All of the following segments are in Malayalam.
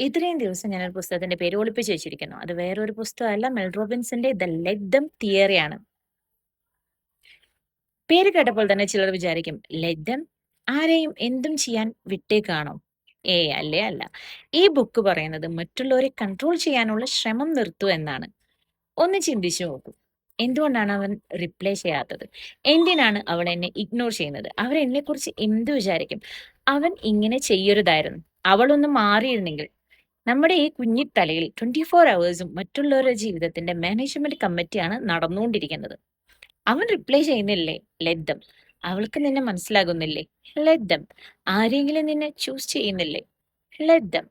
ഇത്രയും ദിവസം ഞാനൊരു പുസ്തകത്തിന്റെ പേര് ഒളിപ്പിച്ച് വെച്ചിരിക്കുന്നു. അത് വേറൊരു പുസ്തകമല്ല, മെൽ റോബിൻസിന്റെ ദ ലെറ്റ് ദം തിയറിയാണ്. പേര് കേട്ടപ്പോൾ തന്നെ ചിലർ വിചാരിക്കും, ലെറ്റ് ദം ആരെയും എന്തും ചെയ്യാൻ വിട്ടേക്കാണോ? അല്ലേ അല്ല. ഈ ബുക്ക് പറയുന്നത് മറ്റുള്ളവരെ കൺട്രോൾ ചെയ്യാനുള്ള ശ്രമം നിർത്തൂ എന്നാണ്. ഒന്ന് ചിന്തിച്ചു നോക്കൂ. എന്തുകൊണ്ടാണ് അവൻ റിപ്ലൈ ചെയ്യാത്തത്? എന്തിനാണ് അവൾ എന്നെ ഇഗ്നോർ ചെയ്യുന്നത്? അവരെന്നെക്കുറിച്ച് എന്ത് വിചാരിക്കും? അവൻ ഇങ്ങനെ ചെയ്യരുതായിരുന്നു. അവളൊന്ന് മാറിയിരുന്നെങ്കിൽ. നമ്മുടെ ഈ കുഞ്ഞിത്തലയിൽ 24 അവേഴ്സും മറ്റുള്ളവരുടെ ജീവിതത്തിന്റെ മാനേജ്മെന്റ് കമ്മിറ്റിയാണ് നടന്നുകൊണ്ടിരിക്കുന്നത്. അവൻ റിപ്ലൈ ചെയ്യുന്നില്ലേ? Let them. അവൾക്ക് നിന്നെ മനസ്സിലാകുന്നില്ലേ? Let them. ആരെങ്കിലും നിന്നെ ചൂസ് ചെയ്യുന്നില്ലേ? Let them.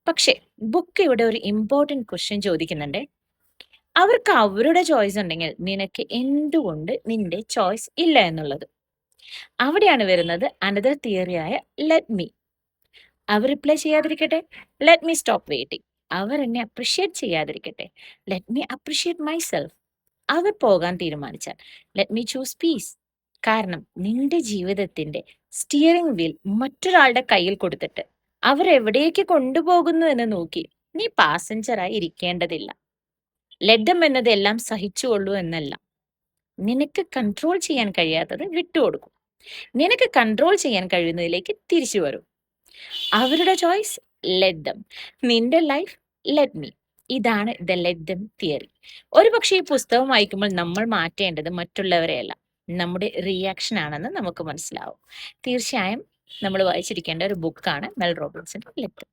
പക്ഷേ ബുക്ക് ഇവിടെ ഒരു ഇമ്പോർട്ടന്റ് ക്വസ്റ്റ്യൻ ചോദിക്കുന്നുണ്ട്. അവർക്ക് അവരുടെ ചോയ്സ് ഉണ്ടെങ്കിൽ നിനക്ക് എന്തുകൊണ്ട് നിന്റെ ചോയ്സ് ഇല്ല എന്നുള്ളത്. അവിടെയാണ് വരുന്നത് അനദർ തിയറിയായ ലെറ്റ് മീ. അവർ റിപ്ലൈ ചെയ്യാതിരിക്കട്ടെ, ലെറ്റ് മീ സ്റ്റോപ്പ് വെയിറ്റിംഗ്. അവർ എന്നെ അപ്രിഷ്യേറ്റ് ചെയ്യാതിരിക്കട്ടെ, ലെറ്റ് മീ അപ്രിഷ്യേറ്റ് മൈസെൽഫ്. അവർ പോകാൻ തീരുമാനിച്ചാൽ ലെറ്റ് മീ ചൂസ് പീസ്. കാരണം നിന്റെ ജീവിതത്തിന്റെ സ്റ്റിയറിംഗ് വീൽ മറ്റൊരാളുടെ കയ്യിൽ കൊടുത്തിട്ട് അവർ എവിടേക്ക് കൊണ്ടുപോകുന്നു എന്ന് നോക്കി നീ പാസഞ്ചറായി ഇരിക്കേണ്ടതില്ല. ലഡ്ഡം എന്നത് എല്ലാം സഹിച്ചുകൊള്ളൂ എന്നല്ല. നിനക്ക് കൺട്രോൾ ചെയ്യാൻ കഴിയാത്തത് വിട്ടുകൊടുക്കും. നിനക്ക് കൺട്രോൾ ചെയ്യാൻ കഴിയുന്നതിലേക്ക് തിരിച്ചു വരും. അവരുടെ ചോയ്സ് ലെറ്റ് ദം. നിന്റെ ലൈഫ് ലെറ്റ് മീ. ഇതാണ് ദ ലെറ്റ് ദം തിയറി. ഒരുപക്ഷെ ഈ പുസ്തകം വായിക്കുമ്പോൾ നമ്മൾ മാറ്റേണ്ടത് മറ്റുള്ളവരെയല്ല, നമ്മുടെ റിയാക്ഷൻ ആണെന്ന് നമുക്ക് മനസ്സിലാവും. തീർച്ചയായും നമ്മൾ വായിച്ചിരിക്കേണ്ട ഒരു ബുക്കാണ് മെൽ റോബിൻസിന്റെ ലെറ്റ് ദം.